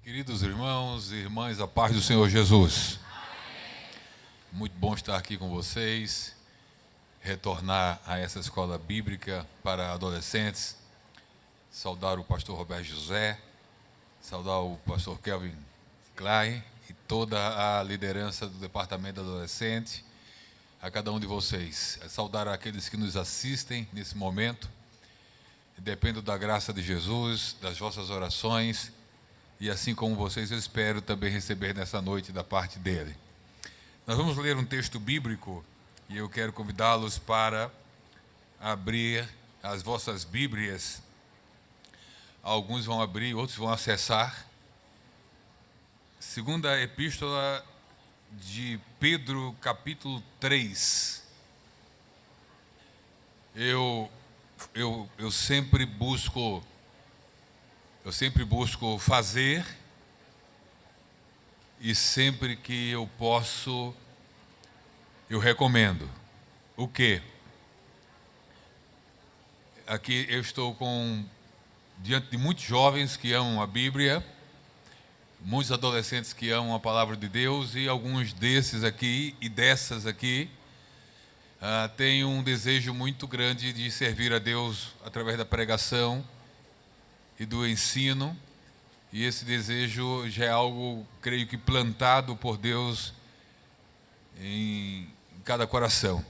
Queridos irmãos e irmãs, a paz do Senhor Jesus. Muito bom estar aqui com vocês, retornar a essa escola bíblica para adolescentes, saudar o pastor Roberto José, saudar o pastor Kelvin Klein e toda a liderança do departamento adolescente, a cada um de vocês, saudar aqueles que nos assistem nesse momento. Dependo da graça de Jesus, das vossas orações. E assim como vocês, eu espero também receber nessa noite da parte dele. Nós vamos ler um texto bíblico e eu quero convidá-los para abrir as vossas Bíblias. Alguns vão abrir, outros vão acessar. Segunda Epístola de Pedro, capítulo 3. Eu sempre busco fazer, e sempre que eu posso, eu recomendo. O quê? Aqui eu estou diante de muitos jovens que amam a Bíblia, muitos adolescentes que amam a palavra de Deus, e alguns desses aqui e dessas aqui têm um desejo muito grande de servir a Deus através da pregação e do ensino, e esse desejo já é algo, creio que, plantado por Deus em cada coração.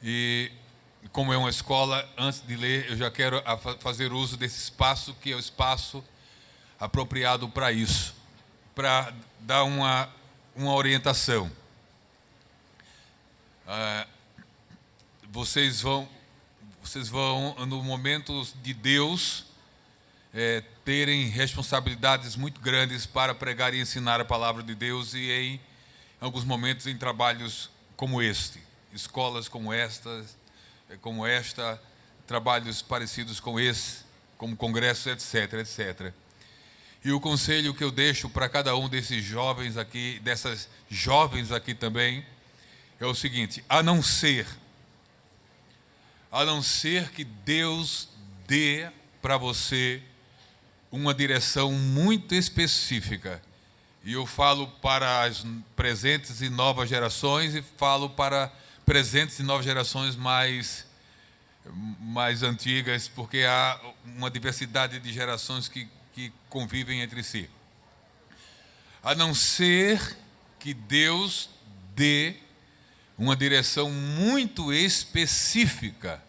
E como é uma escola, antes de ler, eu já quero fazer uso desse espaço, que é o espaço apropriado para isso, para dar uma orientação. Vocês vão, no momento de Deus, terem responsabilidades muito grandes para pregar e ensinar a palavra de Deus, e em alguns momentos em trabalhos como este, escolas como esta, trabalhos parecidos com esse, como congressos, etc, etc. E o conselho que eu deixo para cada um desses jovens aqui, dessas jovens aqui também, é o seguinte: a não ser que Deus dê para você uma direção muito específica. E eu falo para as presentes e novas gerações, e falo para presentes e novas gerações mais antigas, porque há uma diversidade de gerações que convivem entre si. A não ser que Deus dê uma direção muito específica.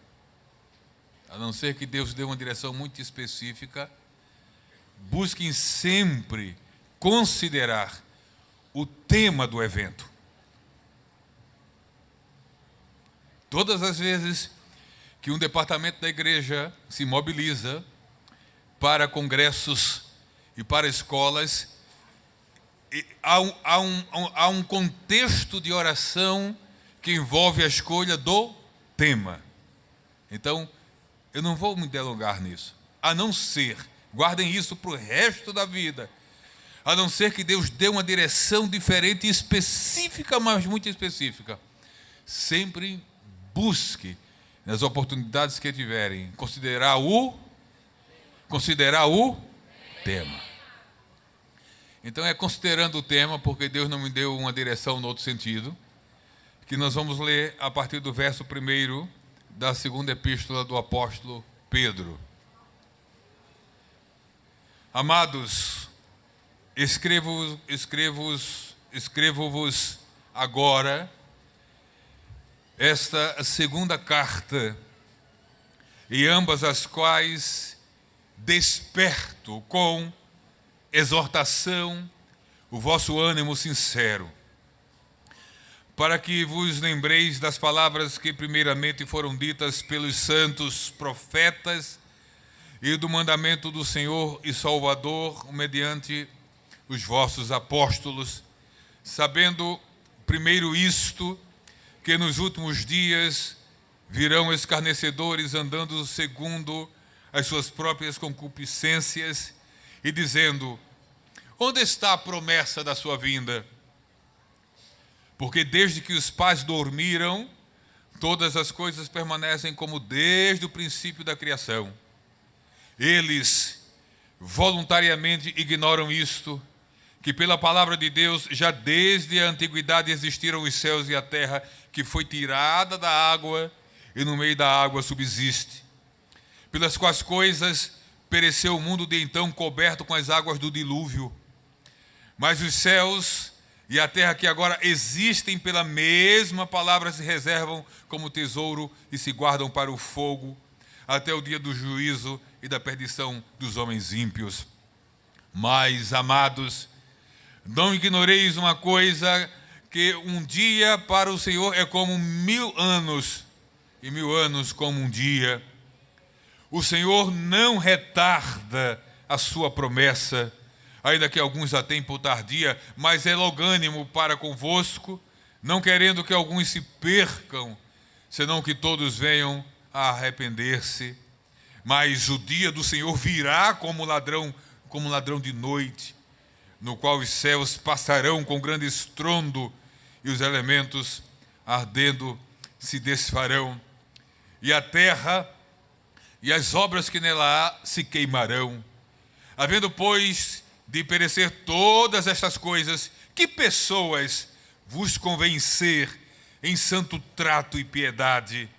A não ser que Deus dê uma direção muito específica, busquem sempre considerar o tema do evento. Todas as vezes que um departamento da igreja se mobiliza para congressos e para escolas, há um contexto de oração que envolve a escolha do tema. Então, eu não vou me delongar nisso. A não ser, guardem isso para o resto da vida, a não ser que Deus dê uma direção diferente e específica, mas muito específica. Sempre busque, nas oportunidades que tiverem, considerar o tema. Então é considerando o tema, porque Deus não me deu uma direção no outro sentido, que nós vamos ler a partir do verso 1 da segunda epístola do apóstolo Pedro. Amados, escrevo-vos agora esta segunda carta, e ambas as quais desperto com exortação o vosso ânimo sincero, para que vos lembreis das palavras que primeiramente foram ditas pelos santos profetas, e do mandamento do Senhor e Salvador mediante os vossos apóstolos, sabendo primeiro isto, que nos últimos dias virão escarnecedores andando segundo as suas próprias concupiscências, e dizendo: onde está a promessa da sua vinda? Porque desde que os pais dormiram, todas as coisas permanecem como desde o princípio da criação. Eles voluntariamente ignoram isto, que pela palavra de Deus, já desde a antiguidade existiram os céus e a terra, que foi tirada da água e no meio da água subsiste, pelas quais coisas pereceu o mundo de então coberto com as águas do dilúvio. Mas os céus e a terra que agora existem pela mesma palavra se reservam como tesouro e se guardam para o fogo, até o dia do juízo e da perdição dos homens ímpios. Mas, amados, não ignoreis uma coisa, que um dia para o Senhor é como 1000 anos, e 1000 anos como um dia. O Senhor não retarda a sua promessa, ainda que alguns a tenham por tardia, mas é longânimo para convosco, não querendo que alguns se percam, senão que todos venham a arrepender-se. Mas o dia do Senhor virá como ladrão de noite, no qual os céus passarão com grande estrondo e os elementos ardendo se desfarão, e a terra e as obras que nela há se queimarão. Havendo, pois, de perecer todas estas coisas, que pessoas vos convencer em santo trato e piedade,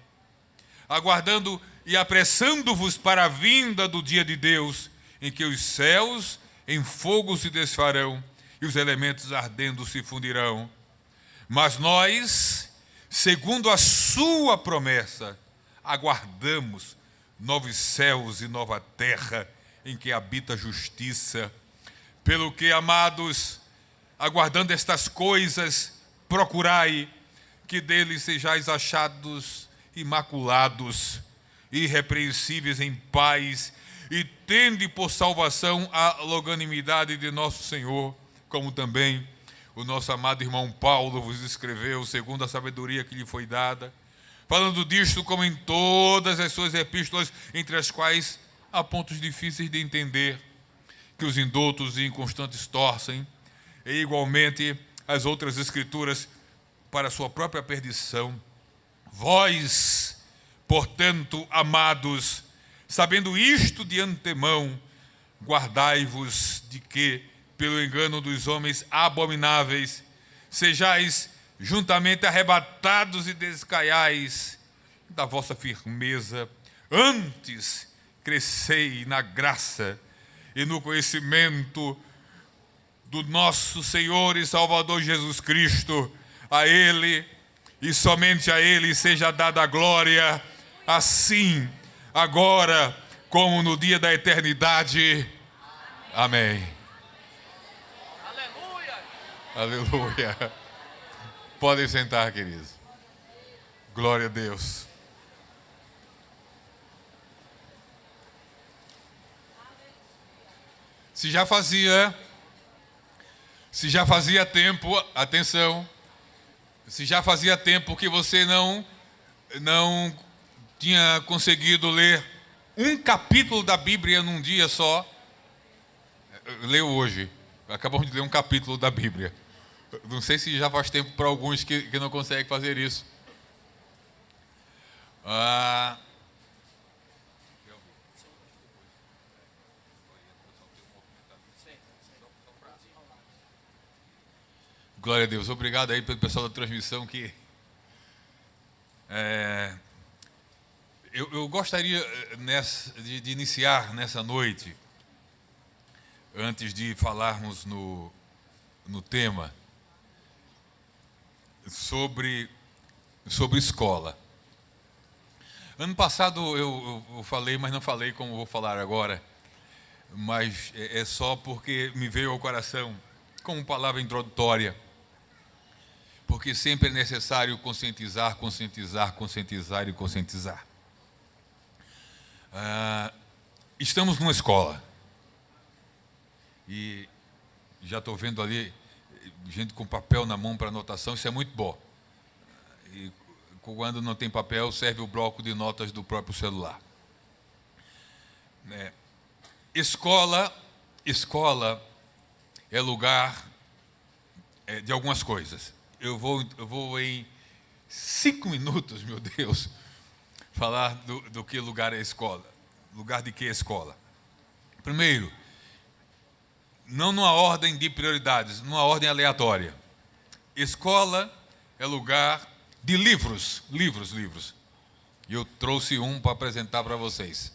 aguardando e apressando-vos para a vinda do dia de Deus, em que os céus em fogo se desfarão e os elementos ardendo se fundirão. Mas nós, segundo a sua promessa, aguardamos novos céus e nova terra, em que habita a justiça. Pelo que, amados, aguardando estas coisas, procurai que deles sejais achados imaculados, irrepreensíveis em paz, e tende por salvação a longanimidade de nosso Senhor, como também o nosso amado irmão Paulo vos escreveu, segundo a sabedoria que lhe foi dada, falando disto como em todas as suas epístolas, entre as quais há pontos difíceis de entender, que os indoutos e inconstantes torcem, e igualmente as outras escrituras para a sua própria perdição. Vós, portanto, amados, sabendo isto de antemão, guardai-vos de que, pelo engano dos homens abomináveis, sejais juntamente arrebatados e descaiais da vossa firmeza. Antes, crescei na graça e no conhecimento do nosso Senhor e Salvador Jesus Cristo. A Ele e somente a Ele seja dada a glória, assim, agora, como no dia da eternidade. Amém. Aleluia. Aleluia. Podem sentar, queridos. Glória a Deus. Se já fazia tempo, atenção, se já fazia tempo que você não tinha conseguido ler um capítulo da Bíblia num dia só, leu hoje. Acabamos de ler um capítulo da Bíblia. Não sei se já faz tempo para alguns que não conseguem fazer isso. Glória a Deus. Obrigado aí pelo pessoal da transmissão que... Eu gostaria de iniciar nessa noite, antes de falarmos no tema, sobre escola. Ano passado eu falei, mas não falei como vou falar agora, mas é só porque me veio ao coração como palavra introdutória, porque sempre é necessário conscientizar e conscientizar. Estamos numa escola e já estou vendo ali gente com papel na mão para anotação, isso é muito bom. E quando não tem papel, serve o bloco de notas do próprio celular. Escola é lugar de algumas coisas. Eu vou em 5 minutos, meu Deus, falar do que lugar é escola. Lugar de que é escola? Primeiro, não numa ordem de prioridades, numa ordem aleatória. Escola é lugar de livros. E eu trouxe um para apresentar para vocês.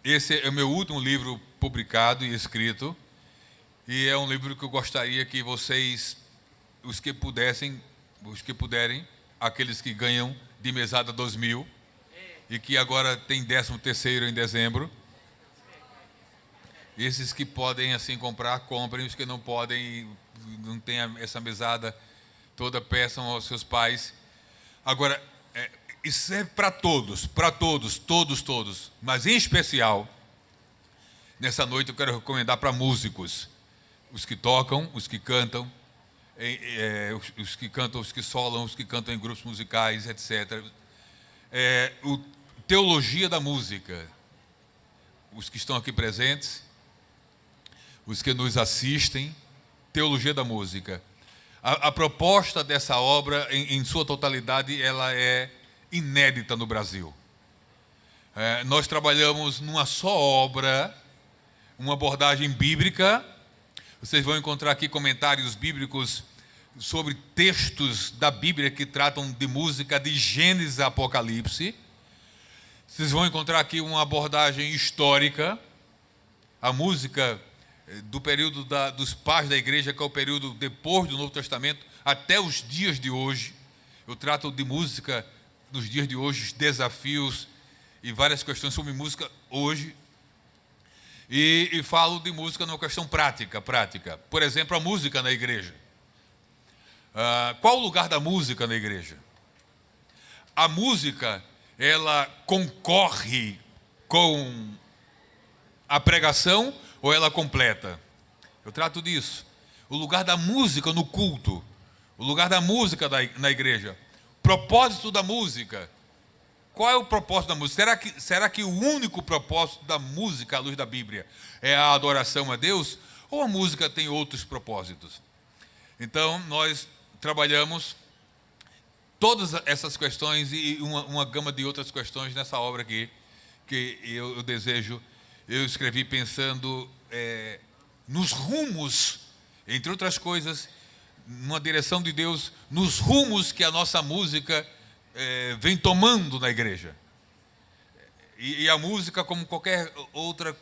Esse é o meu último livro publicado e escrito. E é um livro que eu gostaria que vocês, os que puderem, aqueles que ganham de mesada 2000 e que agora tem 13º em dezembro, esses que podem assim comprar, comprem. Os que não podem, não têm essa mesada toda, peçam aos seus pais. Agora, isso serve para todos, todos. Mas em especial, nessa noite eu quero recomendar para músicos. Os que tocam, os que cantam, os que cantam, os que solam, os que cantam em grupos musicais, etc. Teologia da música. Os que estão aqui presentes, os que nos assistem, teologia da música. A proposta dessa obra, em sua totalidade, ela é inédita no Brasil. Nós trabalhamos numa só obra, uma abordagem bíblica. Vocês vão encontrar aqui comentários bíblicos sobre textos da Bíblia que tratam de música de Gênesis a Apocalipse. Vocês vão encontrar aqui uma abordagem histórica, a música do período dos pais da igreja, que é o período depois do Novo Testamento, até os dias de hoje. Eu trato de música nos dias de hoje, os desafios e várias questões sobre música hoje. E falo de música numa questão prática. Por exemplo, a música na igreja. Qual o lugar da música na igreja? A música, ela concorre com a pregação ou ela completa? Eu trato disso. O lugar da música no culto, o lugar da música na igreja. Propósito da música. Qual é o propósito da música? Será que o único propósito da música à luz da Bíblia é a adoração a Deus? Ou a música tem outros propósitos? Então, nós trabalhamos todas essas questões e uma gama de outras questões nessa obra aqui, que eu desejo. Eu escrevi pensando nos rumos, entre outras coisas, numa direção de Deus, nos rumos que a nossa música vem tomando na igreja. E a música, como qualquer outra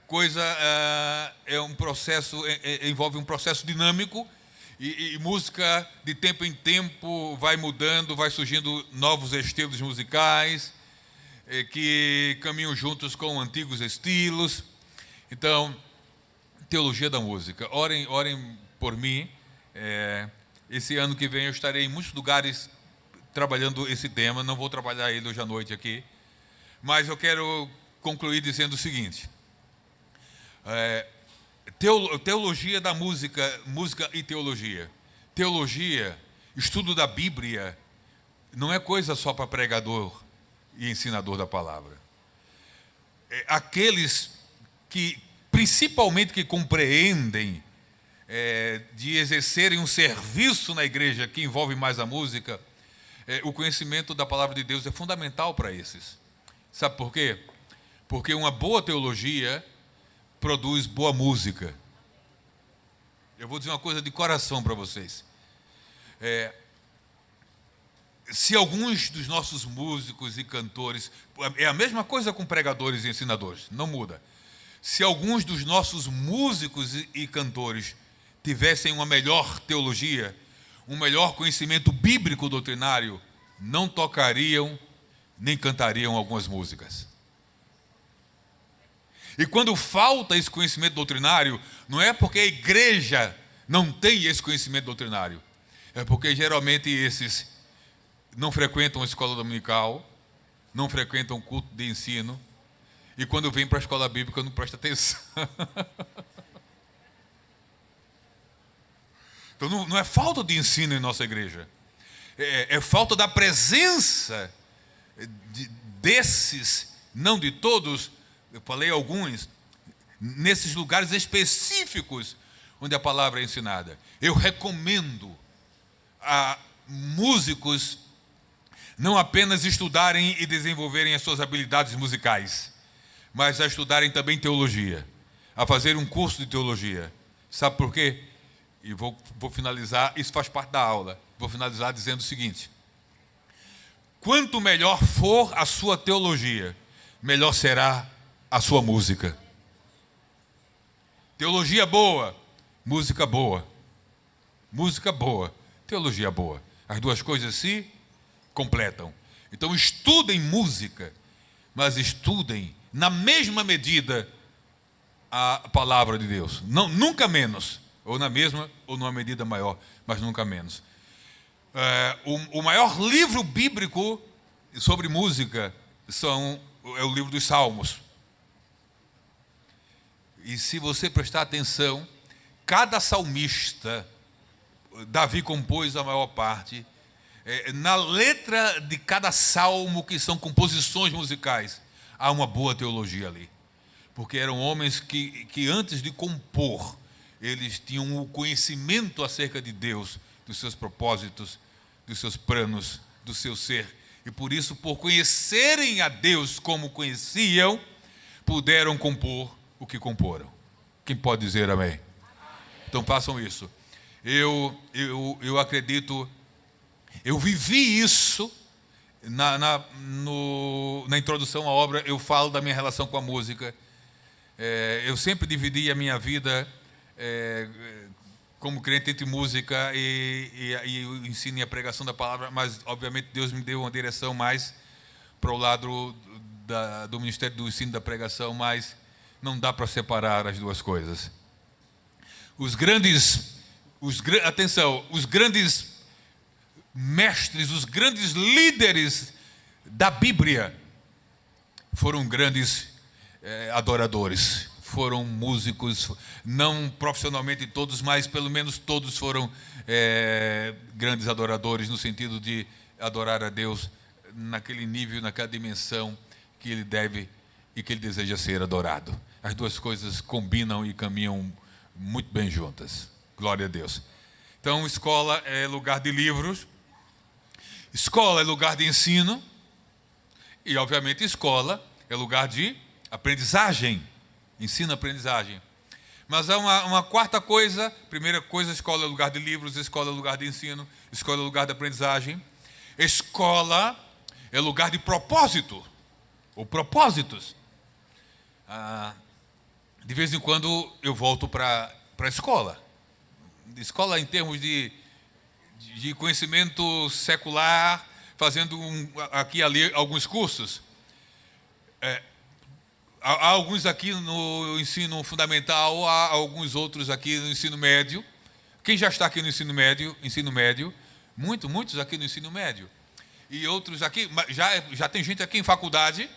coisa, é um processo, envolve um processo dinâmico, e música de tempo em tempo vai mudando, vai surgindo novos estilos musicais que caminham juntos com antigos estilos. Então, teologia da música. Orem por mim. Esse ano que vem eu estarei em muitos lugares trabalhando esse tema. Não vou trabalhar ele hoje à noite aqui, mas eu quero concluir dizendo o seguinte: teologia da música, música e teologia. Teologia, estudo da Bíblia, não é coisa só para pregador e ensinador da palavra. Aqueles que, principalmente, que compreendem de exercerem um serviço na igreja que envolve mais a música, o conhecimento da palavra de Deus é fundamental para esses. Sabe por quê? Porque uma boa teologia produz boa música. Eu vou dizer uma coisa de coração para vocês. Se alguns dos nossos músicos e cantores, é a mesma coisa com pregadores e ensinadores, não muda. Se alguns dos nossos músicos e cantores tivessem uma melhor teologia, um melhor conhecimento bíblico doutrinário, não tocariam nem cantariam algumas músicas. E quando falta esse conhecimento doutrinário, não é porque a igreja não tem esse conhecimento doutrinário, é porque geralmente esses não frequentam a escola dominical, não frequentam culto de ensino, e quando vem para a escola bíblica não presta atenção. Então não é falta de ensino em nossa igreja, é falta da presença desses, não de todos, eu falei alguns, nesses lugares específicos onde a palavra é ensinada. Eu recomendo a músicos não apenas estudarem e desenvolverem as suas habilidades musicais, mas a estudarem também teologia, a fazer um curso de teologia. Sabe por quê? E vou finalizar, isso faz parte da aula. Vou finalizar dizendo o seguinte: quanto melhor for a sua teologia, melhor será a sua música. Teologia boa, música boa. Música boa, teologia boa. As duas coisas se completam. Então estudem música, mas estudem na mesma medida a palavra de Deus. Não, nunca menos. Ou na mesma, ou numa medida maior, mas nunca menos. O maior livro bíblico sobre música é o livro dos Salmos. E se você prestar atenção, cada salmista, Davi compôs a maior parte, na letra de cada salmo, que são composições musicais, há uma boa teologia ali. Porque eram homens que antes de compor, eles tinham o conhecimento acerca de Deus, dos seus propósitos, dos seus planos, do seu ser. E por isso, por conhecerem a Deus como conheciam, puderam compor o que comporam. Quem pode dizer amém? Então façam isso. Eu acredito, eu vivi isso. Na introdução à obra, eu falo da minha relação com a música. Eu sempre dividi a minha vida como crente entre música e o ensino e a pregação da palavra, mas obviamente Deus me deu uma direção mais para o lado do ministério do ensino e da pregação, mas não dá para separar as duas coisas. Os grandes mestres, os grandes líderes da Bíblia foram grandes adoradores, foram músicos, não profissionalmente todos, mas pelo menos todos foram grandes adoradores, no sentido de adorar a Deus naquele nível, naquela dimensão que ele deve e que ele deseja ser adorado. As duas coisas combinam e caminham muito bem juntas. Glória a Deus. Então, escola é lugar de livros, escola é lugar de ensino e, obviamente, escola é lugar de aprendizagem, ensino-aprendizagem. Mas há uma quarta coisa. Primeira coisa, escola é lugar de livros, escola é lugar de ensino, escola é lugar de aprendizagem. Escola é lugar de propósito, ou propósitos. De vez em quando eu volto para a escola. Escola em termos de conhecimento secular, fazendo aqui e ali alguns cursos. Há alguns aqui no ensino fundamental, há alguns outros aqui no ensino médio. Quem já está aqui no ensino médio? Muitos aqui no ensino médio. E outros aqui, já tem gente aqui em faculdade.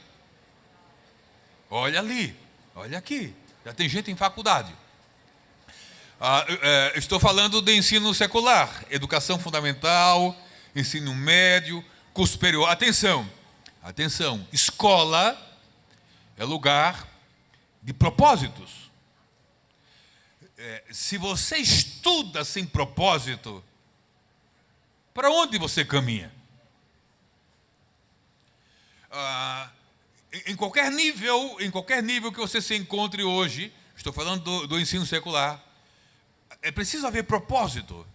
Olha ali, olha aqui, já tem gente em faculdade. Estou falando de ensino secular, educação fundamental, ensino médio, curso superior. Atenção, escola é lugar de propósitos. Se você estuda sem propósito, para onde você caminha? Em qualquer nível que você se encontre hoje, estou falando do ensino secular, é preciso haver propósito.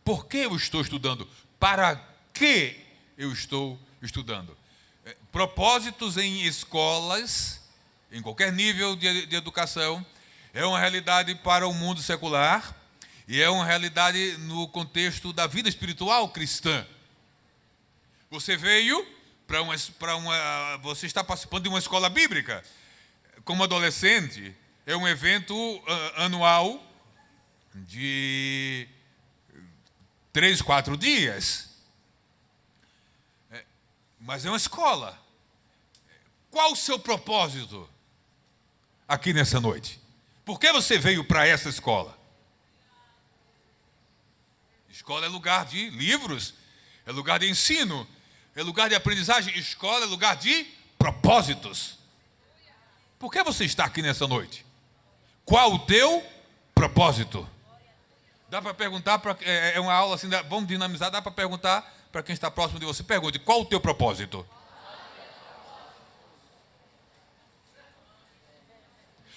Por que eu estou estudando? Para que eu estou estudando? Propósitos em escolas, em qualquer nível de educação, é uma realidade para o mundo secular e é uma realidade no contexto da vida espiritual cristã. Você veio você está participando de uma escola bíblica. Como adolescente, é um evento anual de 3, 4 dias. Mas é uma escola. Qual o seu propósito aqui nessa noite? Por que você veio para essa escola? Escola é lugar de livros, é lugar de ensino, é lugar de aprendizagem. Escola é lugar de propósitos. Por que você está aqui nessa noite? Qual o teu propósito? Dá para perguntar, é uma aula assim, vamos dinamizar, dá para perguntar para quem está próximo de você. Pergunte, qual o teu propósito?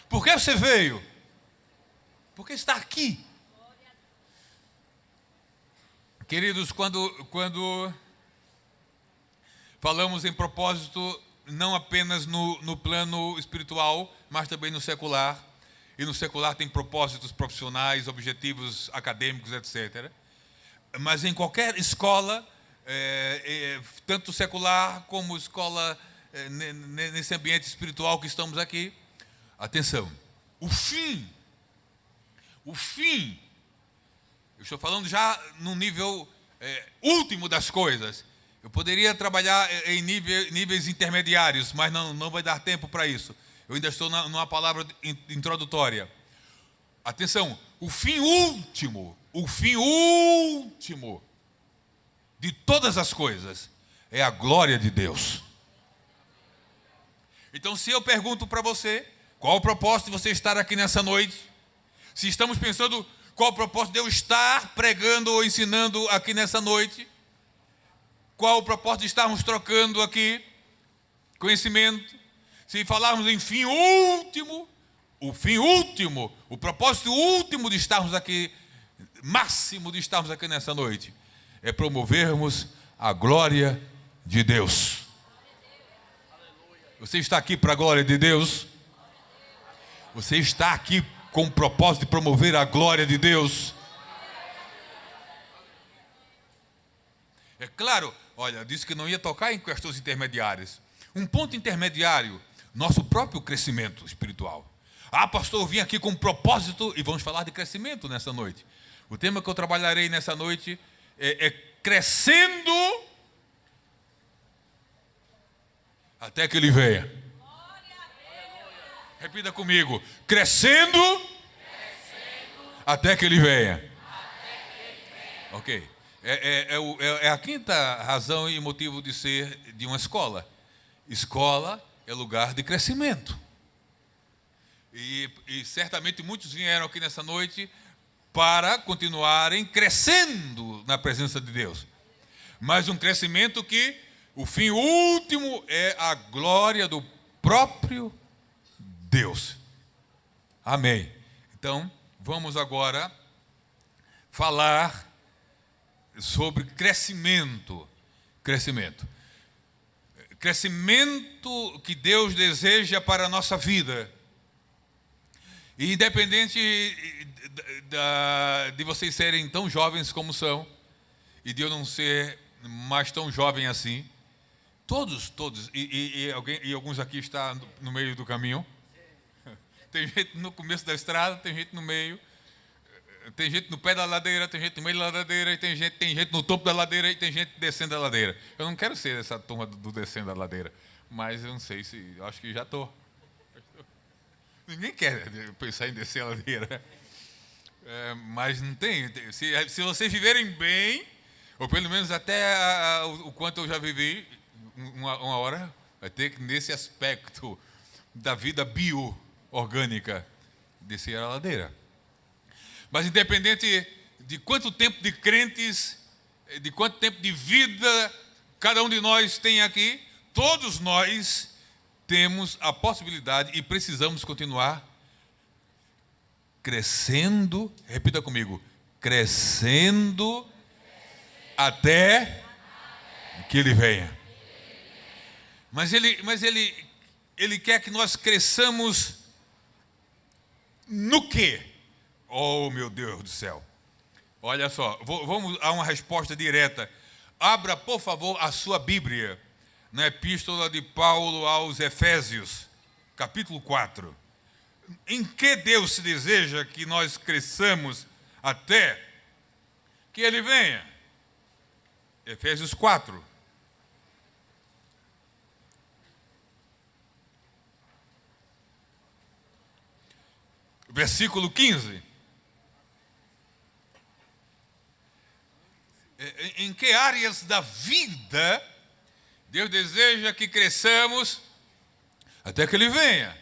Por que você veio? Porque está aqui. Queridos, quando falamos em propósito, não apenas no plano espiritual, mas também no secular. E no secular tem propósitos profissionais, objetivos acadêmicos, etc. Mas em qualquer escola, tanto secular como escola, nesse ambiente espiritual que estamos aqui, atenção, o fim, eu estou falando já no nível último das coisas. Eu poderia trabalhar em níveis intermediários, mas não vai dar tempo para isso. Eu ainda estou numa palavra introdutória. Atenção, o fim último de todas as coisas é a glória de Deus. Então, se eu pergunto para você, qual o propósito de você estar aqui nessa noite? Se estamos pensando qual o propósito de eu estar pregando ou ensinando aqui nessa noite, qual o propósito de estarmos trocando aqui conhecimento, se falarmos em fim último, o propósito último de estarmos aqui, máximo de estarmos aqui nessa noite, é promovermos a glória de Deus. Você está aqui para a glória de Deus? Você está aqui com o propósito de promover a glória de Deus? É claro, olha, disse que não ia tocar em questões intermediárias. Um ponto intermediário, nosso próprio crescimento espiritual. Ah, pastor, eu vim aqui com um propósito e vamos falar de crescimento nessa noite. O tema que eu trabalharei nessa noite é crescendo até que Ele venha. Repita comigo, crescendo até que Ele venha. Ok. É a quinta razão e motivo de ser de uma escola. Escola é lugar de crescimento. E certamente muitos vieram aqui nessa noite para continuarem crescendo na presença de Deus. Mas um crescimento que o fim último é a glória do próprio Deus. Amém. Então, vamos agora falar sobre crescimento. Crescimento que Deus deseja para a nossa vida. E independente de vocês serem tão jovens como são, e de eu não ser mais tão jovem assim, todos, e alguns aqui estão no meio do caminho. Tem gente no começo da estrada, tem gente no meio, tem gente no pé da ladeira, tem gente no meio da ladeira, e tem gente no topo da ladeira, e tem gente descendo da ladeira. Eu não quero ser essa turma do descendo da ladeira, mas eu não sei se, eu acho que já estou. Ninguém quer pensar em descer a ladeira. Mas não tem. Se vocês viverem bem, ou pelo menos até o quanto eu já vivi, uma hora, vai ter que, nesse aspecto da vida bio-orgânica, descer a ladeira. Mas independente de quanto tempo de crentes, de quanto tempo de vida cada um de nós tem aqui, todos nós temos a possibilidade e precisamos continuar crescendo, repita comigo, crescendo até que Ele venha. Mas ele quer que nós cresçamos no quê? Oh, meu Deus do céu. Olha só, vamos a uma resposta direta. Abra, por favor, a sua Bíblia na Epístola de Paulo aos Efésios, capítulo 4. Em que Deus se deseja que nós cresçamos até que Ele venha? Efésios 4. Versículo 15. Em que áreas da vida Deus deseja que cresçamos até que Ele venha?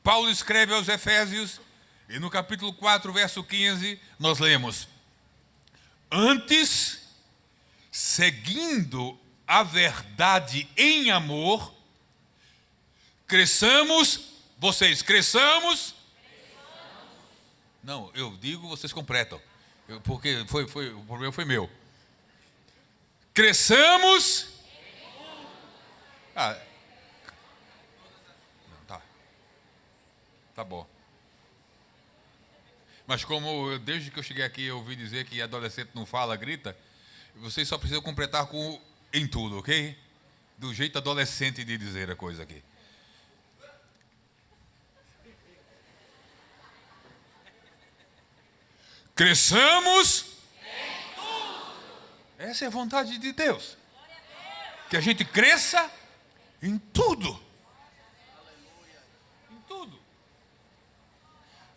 Paulo escreve aos Efésios, e no capítulo 4, verso 15, nós lemos: antes, seguindo a verdade em amor, Cresçamos, vocês cresçamos. Não, eu digo, vocês completam. Porque o problema foi meu. Cresçamos. Não, tá bom. Mas como desde que eu cheguei aqui eu ouvi dizer que adolescente não fala, grita, vocês só precisam completar com em tudo, ok? Do jeito adolescente de dizer a coisa aqui. Cresçamos em tudo. Essa é a vontade de Deus. Que a gente cresça em tudo. Em tudo.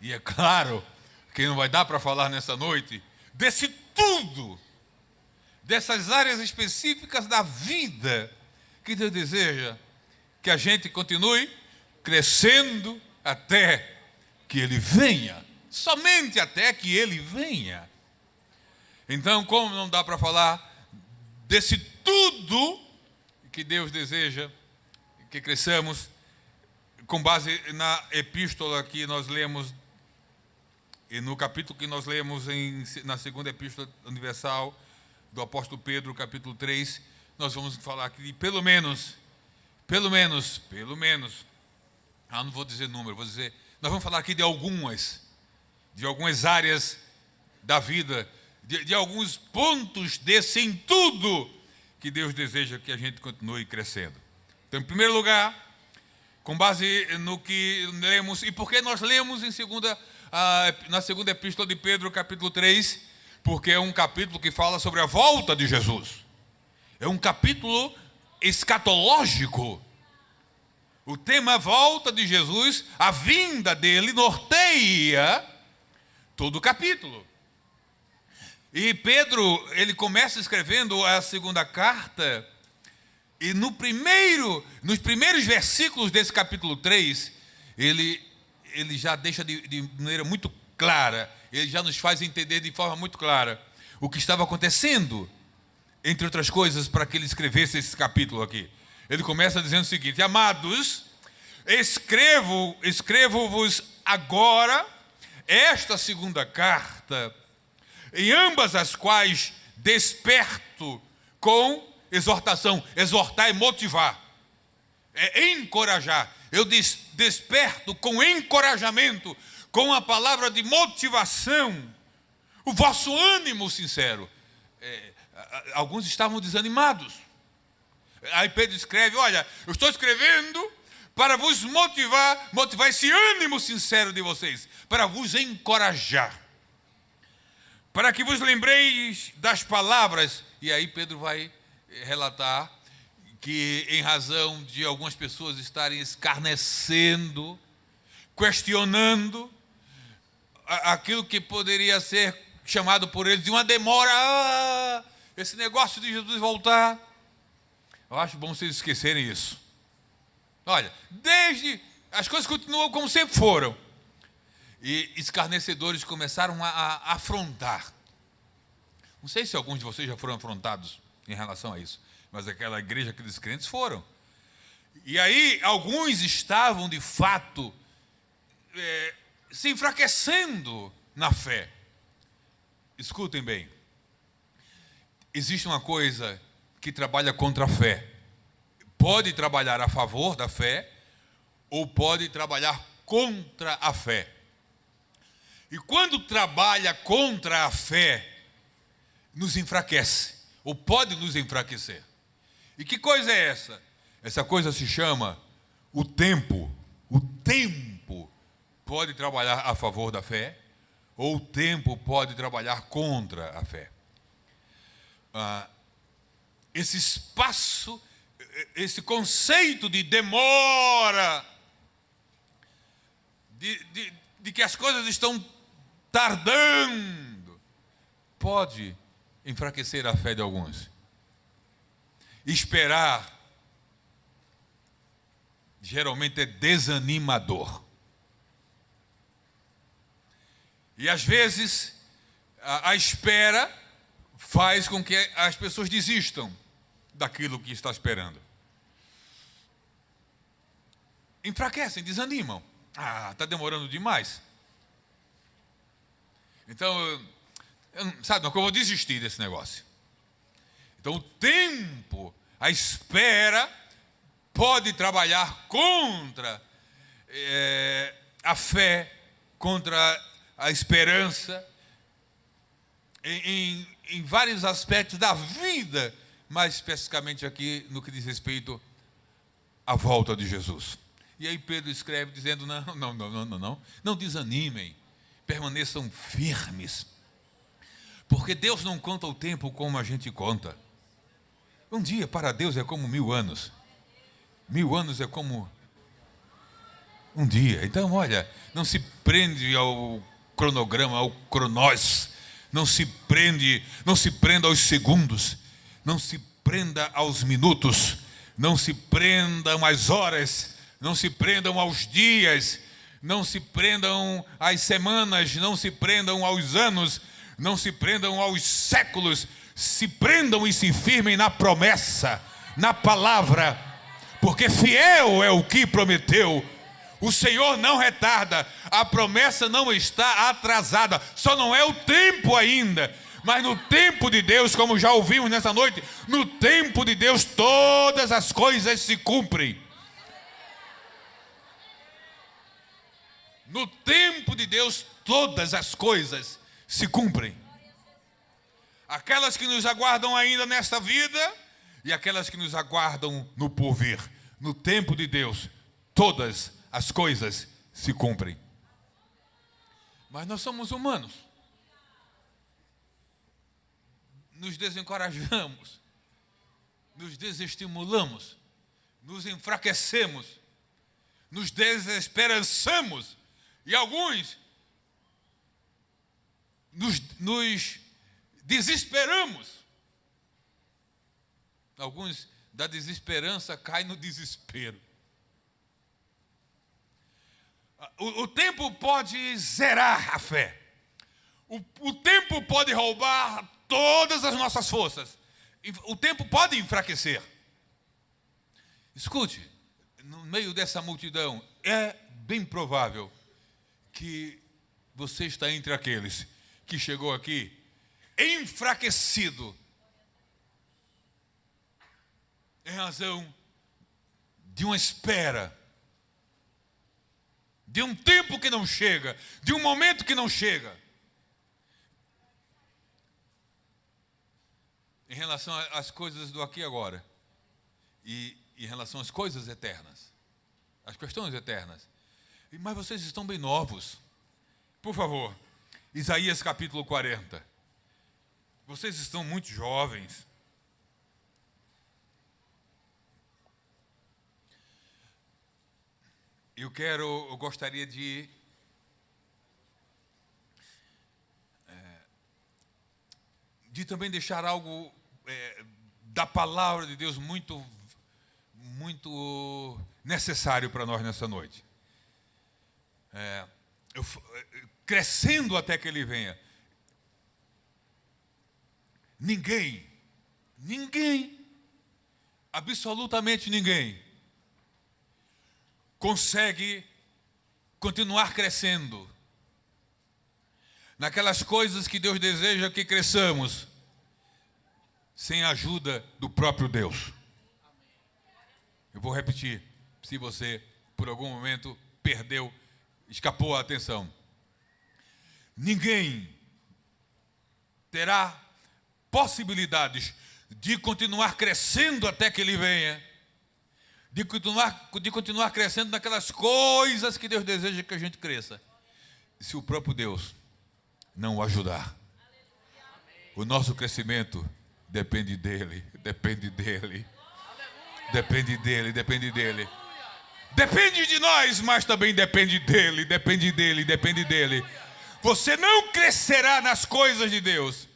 E é claro que não vai dar para falar nessa noite desse tudo, dessas áreas específicas da vida que Deus deseja que a gente continue crescendo até que Ele venha. Somente até que Ele venha. Então, como não dá para falar desse tudo que Deus deseja que cresçamos, com base na epístola que nós lemos, e no capítulo que nós lemos na segunda epístola universal do apóstolo Pedro, capítulo 3, nós vamos falar aqui pelo menos, não vou dizer número, nós vamos falar aqui de algumas áreas da vida, de alguns pontos desse em tudo que Deus deseja que a gente continue crescendo. Então, em primeiro lugar, com base no que lemos, e por que nós lemos na segunda epístola de Pedro, capítulo 3, porque é um capítulo que fala sobre a volta de Jesus. É um capítulo escatológico. O tema volta de Jesus, a vinda dele norteia todo o capítulo. E Pedro, ele começa escrevendo a segunda carta, e nos primeiros versículos desse capítulo 3, ele já deixa de maneira muito clara, ele já nos faz entender de forma muito clara o que estava acontecendo, entre outras coisas, para que ele escrevesse esse capítulo aqui. Ele começa dizendo o seguinte: amados, escrevo-vos agora esta segunda carta, em ambas as quais desperto com exortação. Exortar é motivar, é encorajar. Eu desperto com encorajamento, com a palavra de motivação, o vosso ânimo sincero. Alguns estavam desanimados. Aí Pedro escreve: olha, eu estou escrevendo para vos motivar esse ânimo sincero de vocês, para vos encorajar, para que vos lembreis das palavras. E aí Pedro vai relatar que, em razão de algumas pessoas estarem escarnecendo, questionando aquilo que poderia ser chamado por eles de uma demora, esse negócio de Jesus voltar, eu acho bom vocês esquecerem isso. Olha, as coisas continuam como sempre foram. E escarnecedores começaram a afrontar. Não sei se alguns de vocês já foram afrontados em relação a isso, mas aquela igreja, aqueles crentes foram. E aí alguns estavam de fato se enfraquecendo na fé. Escutem bem, existe uma coisa que trabalha contra a fé. Pode trabalhar a favor da fé ou pode trabalhar contra a fé. E quando trabalha contra a fé, nos enfraquece, ou pode nos enfraquecer. E que coisa é essa? Essa coisa se chama o tempo. O tempo pode trabalhar a favor da fé, ou o tempo pode trabalhar contra a fé. Esse espaço, esse conceito de demora, de que as coisas estão tardando, pode enfraquecer a fé de alguns. Esperar geralmente é desanimador. E às vezes a espera faz com que as pessoas desistam daquilo que está esperando. enfraquecem, desanimam. Está demorando demais. Então, sabe, eu vou desistir desse negócio. Então, o tempo, a espera, pode trabalhar contra a fé, contra a esperança, em vários aspectos da vida, mais especificamente aqui no que diz respeito à volta de Jesus. E aí Pedro escreve dizendo, não desanimem, permaneçam firmes, porque Deus não conta o tempo como a gente conta. Um dia para Deus é como 1000 anos. 1000 anos é como um dia. Então, olha, não se prende ao cronograma, ao cronós. Não se prenda aos segundos. Não se prenda aos minutos. Não se prendam às horas. Não se prendam aos dias. Não se prendam às semanas. Não se prendam aos anos. Não se prendam aos séculos. Se prendam e se firmem na promessa, na palavra, porque fiel é o que prometeu. O Senhor não retarda, a promessa não está atrasada, só não é o tempo ainda, mas no tempo de Deus, como já ouvimos nessa noite, no tempo de Deus todas as coisas se cumprem. No tempo de Deus todas as coisas se cumprem. Aquelas que nos aguardam ainda nesta vida e aquelas que nos aguardam no porvir. No tempo de Deus, todas as coisas se cumprem. Mas nós somos humanos. Nos desencorajamos, nos desestimulamos, nos enfraquecemos, nos desesperançamos e alguns nos desesperamos. Alguns da desesperança caem no desespero. O tempo pode zerar a fé. O tempo pode roubar todas as nossas forças. O tempo pode enfraquecer. Escute, no meio dessa multidão, é bem provável que você está entre aqueles que chegou aqui enfraquecido em razão de uma espera, de um tempo que não chega, de um momento que não chega. Em relação às coisas do aqui e agora, e em relação às coisas eternas, as questões eternas. Mas vocês estão bem novos. Por favor, Isaías capítulo 40. Vocês estão muito jovens. Eu gostaria de também deixar algo da palavra de Deus muito necessário para nós nessa noite. Crescendo até que Ele venha. Ninguém, absolutamente ninguém, consegue continuar crescendo naquelas coisas que Deus deseja que cresçamos, sem a ajuda do próprio Deus. Eu vou repetir, se você por algum momento perdeu, escapou a atenção. Ninguém terá possibilidades de continuar crescendo até que Ele venha, de continuar crescendo naquelas coisas que Deus deseja que a gente cresça, se o próprio Deus não o ajudar. O nosso crescimento depende dEle, depende dEle, depende dEle, depende dEle. Depende de nós, mas também depende dEle, depende dEle, depende dEle. Você não crescerá nas coisas de Deus.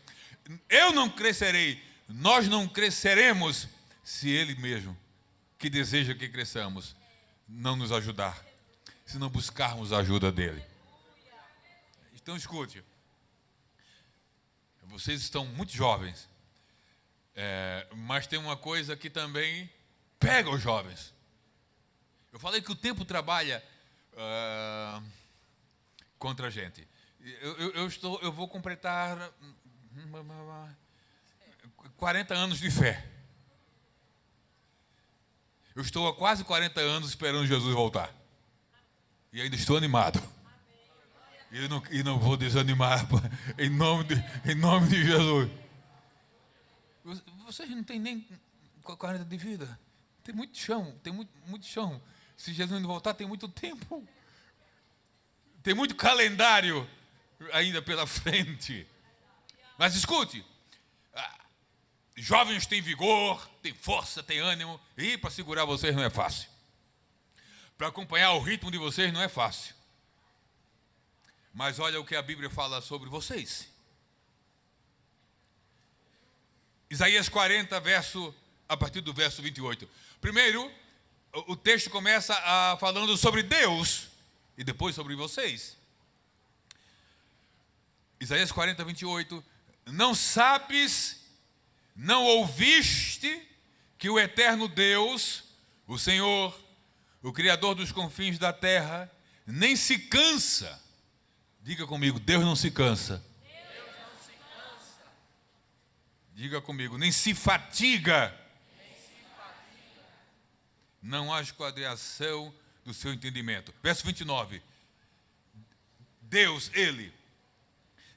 Eu não crescerei, nós não cresceremos se Ele mesmo, que deseja que cresçamos, não nos ajudar, se não buscarmos a ajuda dEle. Então escute, vocês estão muito jovens, mas tem uma coisa que também pega os jovens. Eu falei que o tempo trabalha contra a gente. Eu vou completar 40 anos de fé. Eu estou há quase 40 anos esperando Jesus voltar. E ainda estou animado. E não vou desanimar em nome de Jesus. Vocês não têm nem 40 de vida. Tem muito chão, tem muito chão. Se Jesus não voltar, tem muito tempo. Tem muito calendário ainda pela frente. Mas escute, jovens têm vigor, têm força, têm ânimo. E para segurar vocês não é fácil. Para acompanhar o ritmo de vocês não é fácil. Mas olha o que a Bíblia fala sobre vocês. Isaías 40, a partir do verso 28. Primeiro, o texto começa falando sobre Deus e depois sobre vocês. Isaías 40, 28. Não sabes, não ouviste que o eterno Deus, o Senhor, o Criador dos confins da terra, nem se cansa. Diga comigo, Deus não se cansa. Diga comigo, nem se fatiga. Não há esquadriação do seu entendimento. Verso 29. Deus, Ele,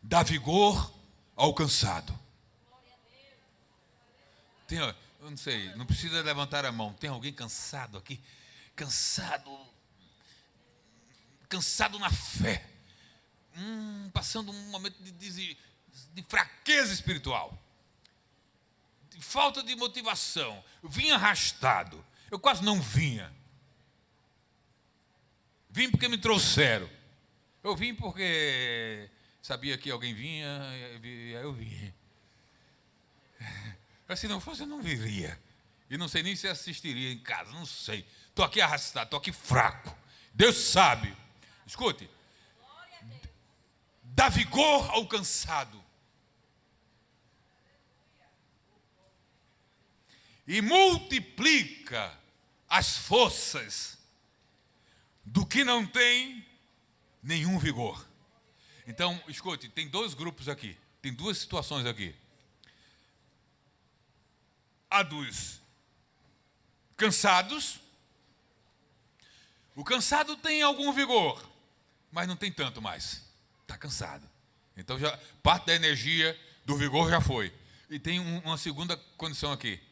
dá vigor ao cansado. Eu não sei, não precisa levantar a mão. Tem alguém cansado aqui? Cansado na fé. Passando um momento de fraqueza espiritual. De falta de motivação. Eu vim arrastado. Eu quase não vinha. Vim porque me trouxeram. Eu vim porque sabia que alguém vinha, eu vim. Mas se não fosse, eu não viria. E não sei nem se assistiria em casa, não sei. Estou aqui arrastado, estou aqui fraco. Deus sabe. Escute. Dá vigor ao cansado. E multiplica as forças do que não tem nenhum vigor. Então, escute, tem dois grupos aqui, tem duas situações aqui. A dos cansados. O cansado tem algum vigor, mas não tem tanto mais. Está cansado. Então, já parte da energia, do vigor já foi. E tem uma segunda condição aqui.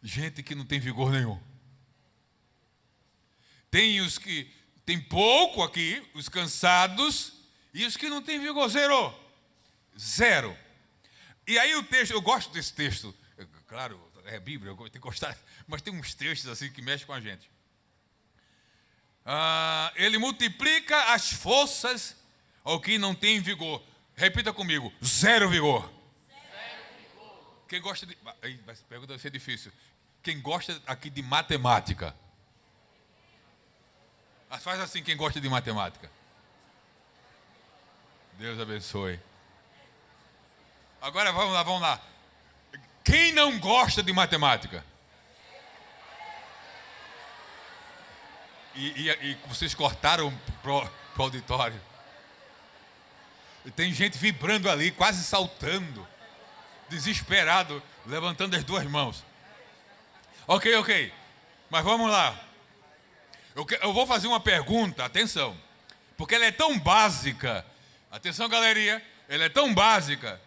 Gente que não tem vigor nenhum. Tem os que tem pouco aqui, os cansados, e os que não têm vigor, zero. E aí o texto, eu gosto desse texto, claro, é Bíblia, eu tenho que gostar, mas tem uns textos assim que mexem com a gente. Ele multiplica as forças ao que não tem vigor. Repita comigo, zero vigor. Quem gosta de... Essa pergunta vai ser difícil. Quem gosta aqui de matemática? Faz assim, quem gosta de matemática. Deus abençoe. Agora vamos lá. Quem não gosta de matemática? E vocês cortaram pro auditório. E tem gente vibrando ali, quase saltando. Desesperado, levantando as duas mãos. Ok. Mas vamos lá. Eu vou fazer uma pergunta, atenção. Porque ela é tão básica. Atenção, galerinha. Ela é tão básica.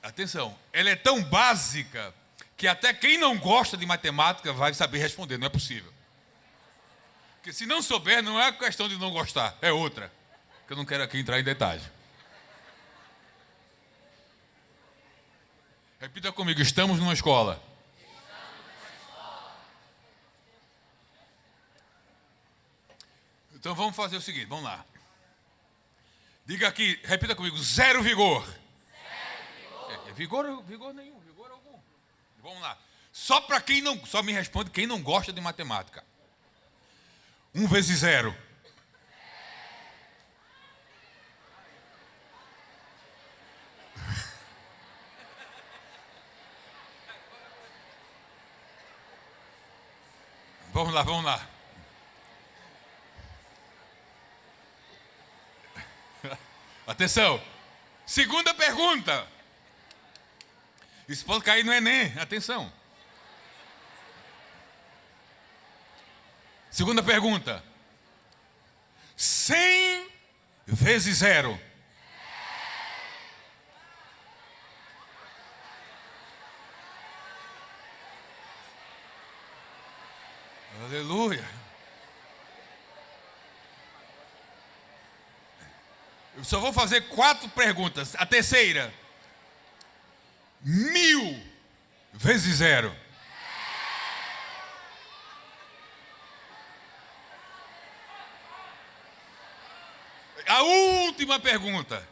Atenção. Ela é tão básica que até quem não gosta de matemática vai saber responder. Não é possível. Porque se não souber, não é questão de não gostar. É outra. Que eu não quero aqui entrar em detalhe. Repita comigo, estamos numa escola. Então vamos fazer o seguinte, vamos lá. Diga aqui, repita comigo, zero vigor. Vigor nenhum, vigor algum. Vamos lá. Só me responde quem não gosta de matemática. 1 vezes 0. Vamos lá. Atenção. Segunda pergunta. Isso pode cair no Enem. Atenção. Segunda pergunta. 100 vezes 0. Aleluia. Eu só vou fazer 4 perguntas. A terceira. 1000 vezes 0. A última pergunta.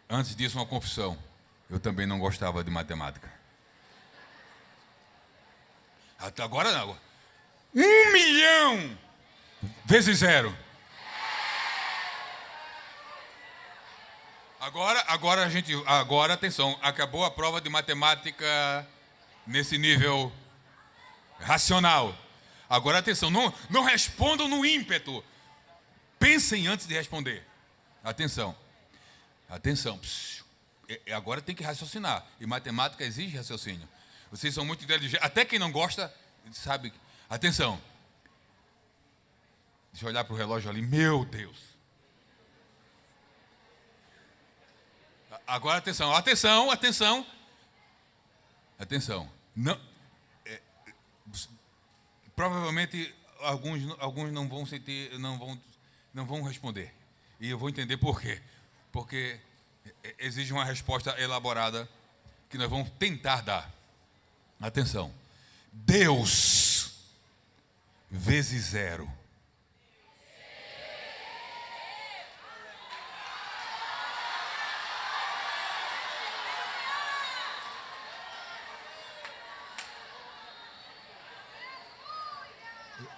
Antes disso, uma confissão. Eu também não gostava de matemática. Até agora não. 1 milhão vezes 0. Agora, atenção, acabou a prova de matemática nesse nível racional. Agora, atenção, não respondam no ímpeto. Pensem antes de responder. Atenção. Agora tem que raciocinar. E matemática exige raciocínio. Vocês são muito inteligentes. Até quem não gosta, sabe. Atenção. Deixa eu olhar para o relógio ali. Meu Deus. Agora, atenção. Não, provavelmente alguns não vão sentir, não vão responder. E eu vou entender por quê. Porque exige uma resposta elaborada que nós vamos tentar dar. Atenção. Deus vezes 0.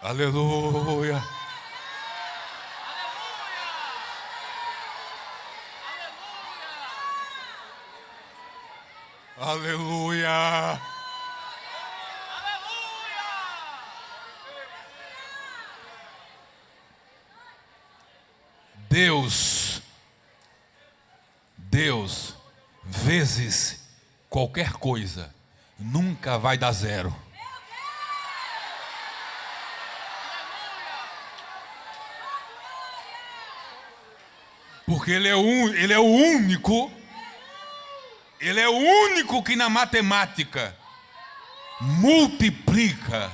Aleluia. Aleluia. Deus vezes qualquer coisa nunca vai dar 0. Porque Ele é o único que na matemática multiplica.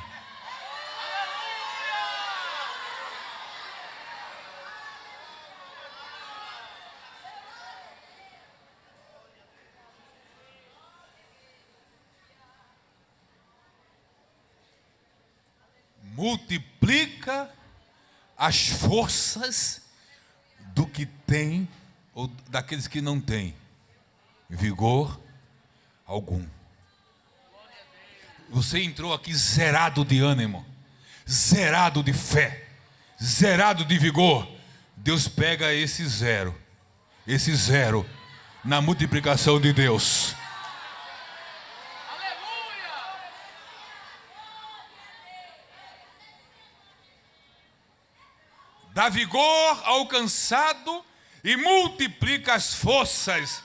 Multiplica as forças do que tem ou daqueles que não têm vigor algum. Você entrou aqui zerado de ânimo, zerado de fé, zerado de vigor. Deus pega esse zero na multiplicação de Deus. Dá vigor ao cansado e multiplica as forças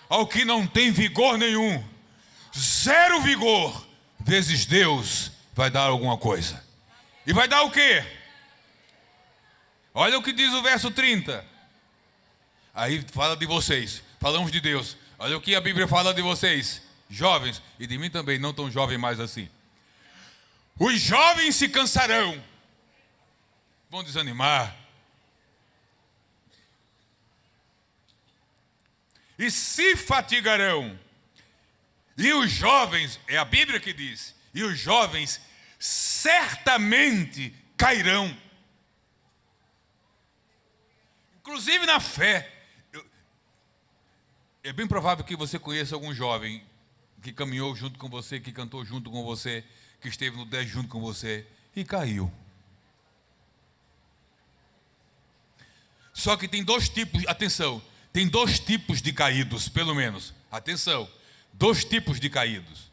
ao que não tem vigor nenhum. 0 vigor vezes Deus vai dar alguma coisa. E vai dar o quê? Olha o que diz o verso 30. Aí fala de vocês. Falamos de Deus. Olha o que a Bíblia fala de vocês, jovens, e de mim também, não tão jovem mais assim. Os jovens se cansarão, vão desanimar, e se fatigarão. E os jovens, é a Bíblia que diz, e os jovens certamente cairão. Inclusive na fé. É bem provável que você conheça algum jovem que caminhou junto com você, que cantou junto com você, que esteve no 10 junto com você e caiu. Só que tem 2 tipos, atenção, tem 2 tipos de caídos, pelo menos. Atenção, 2 tipos de caídos.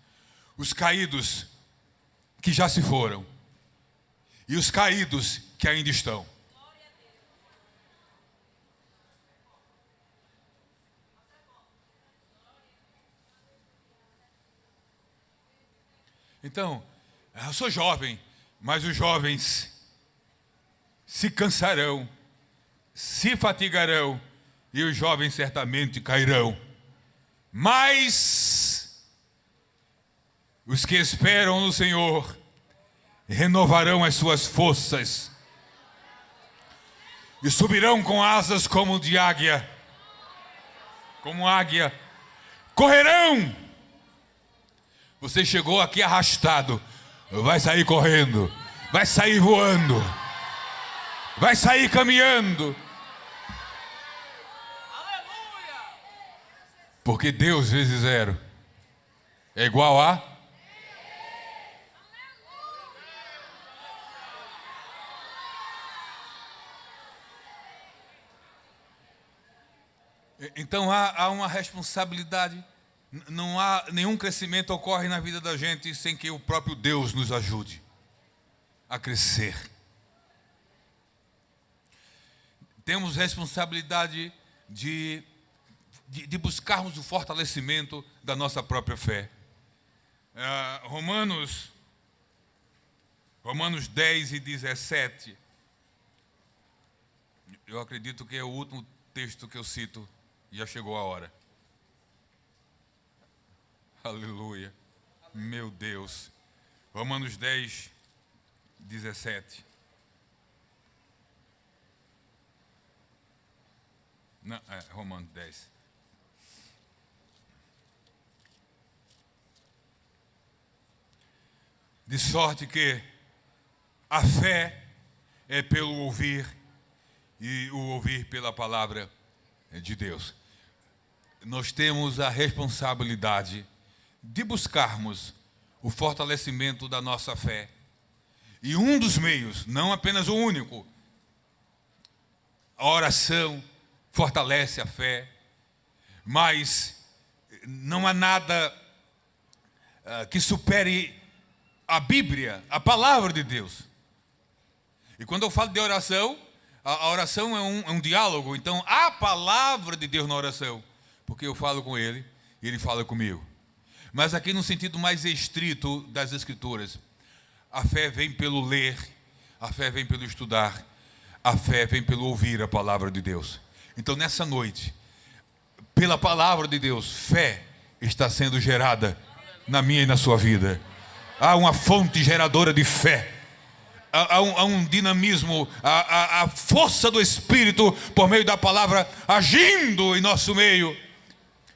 Os caídos que já se foram e os caídos que ainda estão. Então, eu sou jovem, mas os jovens se cansarão, se fatigarão, e os jovens certamente cairão. Mas os que esperam no Senhor renovarão as suas forças e subirão com asas como de águia, como águia, correrão. Você chegou aqui arrastado, vai sair correndo, vai sair voando, vai sair caminhando. Porque Deus vezes zero é igual a... Então há uma responsabilidade. Não há nenhum crescimento ocorre na vida da gente sem que o próprio Deus nos ajude a crescer. Temos responsabilidade de buscarmos o fortalecimento da nossa própria fé. Romanos 10 e 17. Eu acredito que é o último texto que eu cito. Já chegou a hora. Aleluia. Meu Deus. Romanos 10, 17. Não, Romanos 10. De sorte que a fé é pelo ouvir, e o ouvir pela palavra de Deus. Nós temos a responsabilidade de buscarmos o fortalecimento da nossa fé. E um dos meios, não apenas o único, a oração fortalece a fé, mas não há nada que supere a Bíblia, a palavra de Deus. E quando eu falo de oração, a oração é um diálogo. Então há a palavra de Deus na oração, porque eu falo com Ele e Ele fala comigo. Mas aqui no sentido mais estrito das Escrituras, a fé vem pelo ler, a fé vem pelo estudar, a fé vem pelo ouvir a palavra de Deus. Então nessa noite, pela palavra de Deus, fé está sendo gerada na minha e na sua vida. Há uma fonte geradora de fé, há um dinamismo, a força do Espírito por meio da palavra agindo em nosso meio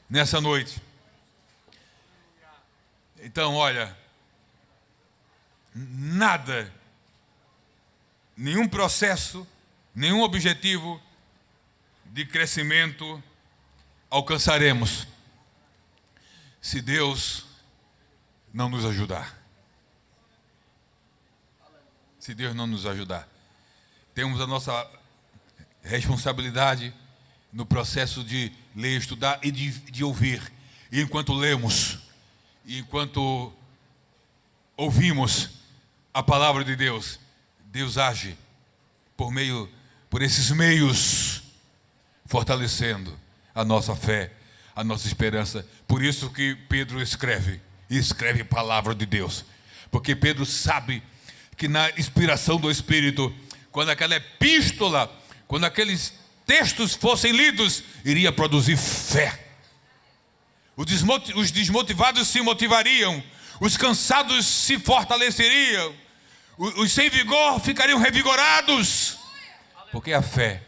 nessa noite. Então, olha, nada, nenhum processo, nenhum objetivo de crescimento alcançaremos se Deus não nos ajudar. Se Deus não nos ajudar. Temos a nossa responsabilidade no processo de ler, estudar e de ouvir. E enquanto lemos, e enquanto ouvimos a palavra de Deus, Deus age por esses meios, fortalecendo a nossa fé, a nossa esperança. Por isso que Pedro escreve a palavra de Deus. Porque Pedro sabe que na inspiração do Espírito, quando aquela epístola, quando aqueles textos fossem lidos, iria produzir fé. Os desmotivados se motivariam, os cansados se fortaleceriam, os sem vigor ficariam revigorados, porque a fé,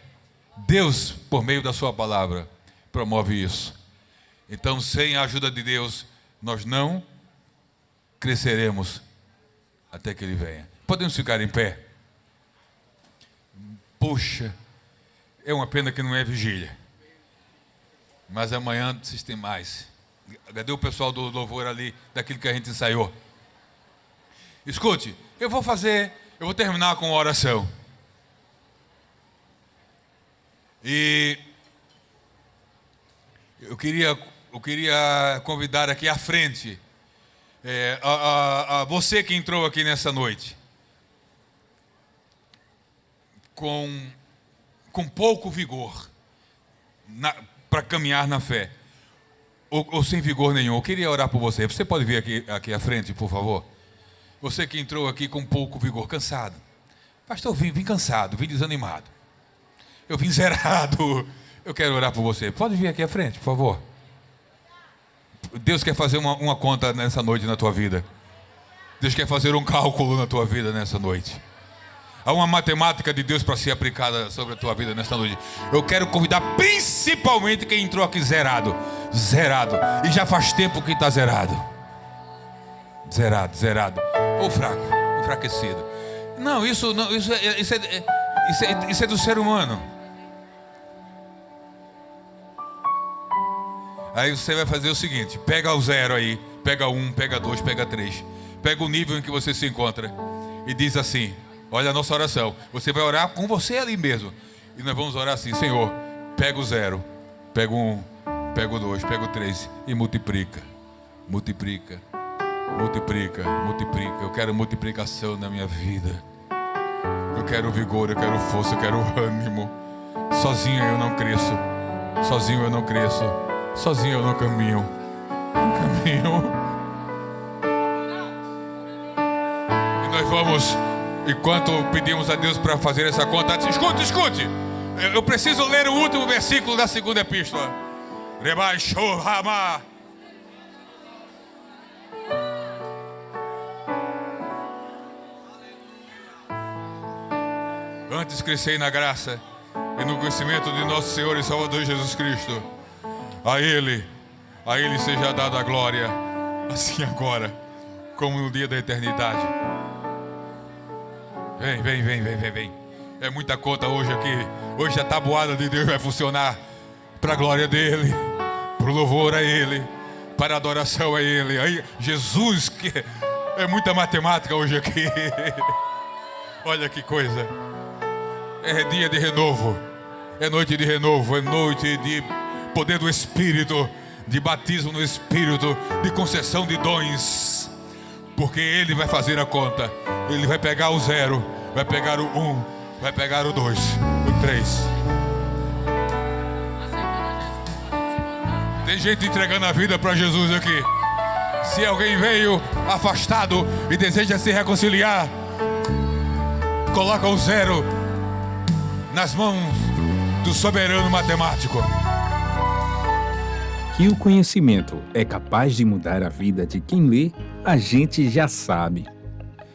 Deus, por meio da sua palavra, promove isso. Então, sem a ajuda de Deus, nós não cresceremos até que Ele venha. Podemos ficar em pé? Puxa, é uma pena que não é vigília, mas amanhã vocês têm mais. Cadê o pessoal do louvor ali, daquilo que a gente ensaiou? Escute, eu vou terminar com uma oração. E eu queria convidar aqui à frente a você que entrou aqui nessa noite com pouco vigor para caminhar na fé, ou sem vigor nenhum, eu queria orar por você. Você pode vir aqui à frente, por favor? Você que entrou aqui com pouco vigor, cansado. Pastor, eu vim cansado, vim desanimado. Eu vim zerado. Eu quero orar por você. Pode vir aqui à frente, por favor. Deus quer fazer uma conta nessa noite na tua vida. Deus quer fazer um cálculo na tua vida nessa noite. Há uma matemática de Deus para ser aplicada sobre a tua vida nessa noite. Eu quero convidar principalmente quem entrou aqui zerado. E já faz tempo que está zerado. Zerado. Ou fraco, enfraquecido. Não, isso é do ser humano. Aí você vai fazer o seguinte: pega o 0 aí, pega 1, pega 2, pega 3. Pega o nível em que você se encontra e diz assim: olha a nossa oração. Você vai orar com você ali mesmo. E nós vamos orar assim: Senhor, pega o 0, pega o 1, pega o 2, pega o 3 e multiplica. Eu quero multiplicação na minha vida. Eu quero vigor, eu quero força, eu quero ânimo. Sozinho eu não cresço. Sozinho eu não caminho. E nós vamos, enquanto pedimos a Deus para fazer essa conta, escute. Eu preciso ler o último versículo da segunda epístola. Rebaixou Ramá. Antes crescei na graça e no conhecimento de nosso Senhor e Salvador Jesus Cristo. A Ele seja dada a glória, assim agora, como no dia da eternidade. Vem. É muita conta hoje aqui. Hoje a tabuada de Deus vai funcionar para a glória dEle, para o louvor a Ele, para a adoração a Ele. Aí, Jesus, que é muita matemática hoje aqui. Olha que coisa. É dia de renovo. É noite de renovo. É noite de poder do Espírito, de batismo no Espírito, de concessão de dons, porque Ele vai fazer a conta. Ele vai pegar o 0, vai pegar o 1, vai pegar o 2, o 3. Tem gente entregando a vida para Jesus aqui. Se alguém veio afastado e deseja se reconciliar, coloca o 0 nas mãos do soberano matemático. Que o conhecimento é capaz de mudar a vida de quem lê, a gente já sabe.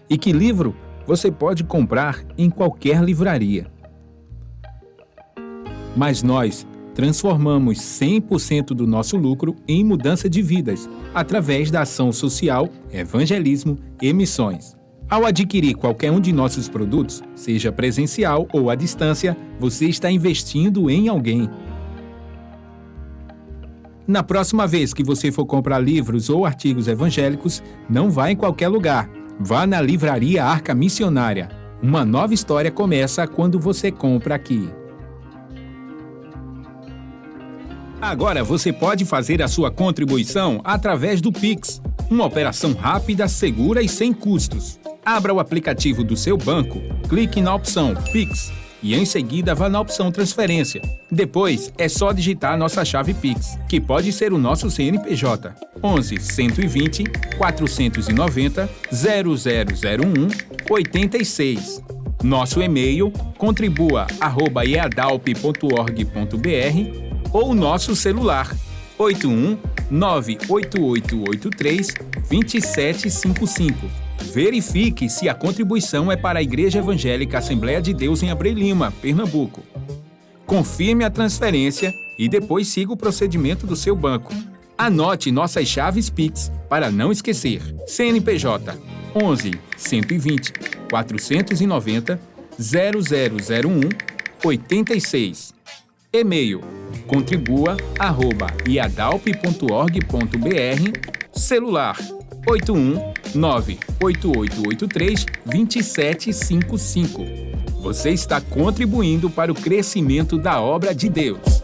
E que livro você pode comprar em qualquer livraria. Mas nós transformamos 100% do nosso lucro em mudança de vidas, através da ação social, evangelismo e missões. Ao adquirir qualquer um de nossos produtos, seja presencial ou à distância, você está investindo em alguém. Na próxima vez que você for comprar livros ou artigos evangélicos, não vá em qualquer lugar. Vá na Livraria Arca Missionária. Uma nova história começa quando você compra aqui. Agora você pode fazer a sua contribuição através do Pix. Uma operação rápida, segura e sem custos. Abra o aplicativo do seu banco, clique na opção Pix e em seguida vá na opção Transferência. Depois é só digitar nossa chave Pix, que pode ser o nosso CNPJ 11 120 490 0001 86. Nosso e-mail contribua@eadalp.org.br ou nosso celular 81 98883 2755. Verifique se a contribuição é para a Igreja Evangélica Assembleia de Deus em Abreu Lima, Pernambuco. Confirme a transferência e depois siga o procedimento do seu banco. Anote nossas chaves Pix para não esquecer. CNPJ 11 120 490 0001 86. E-mail contribua@iadalp.org.br. Celular 81 98883 2755. Você está contribuindo para o crescimento da obra de Deus.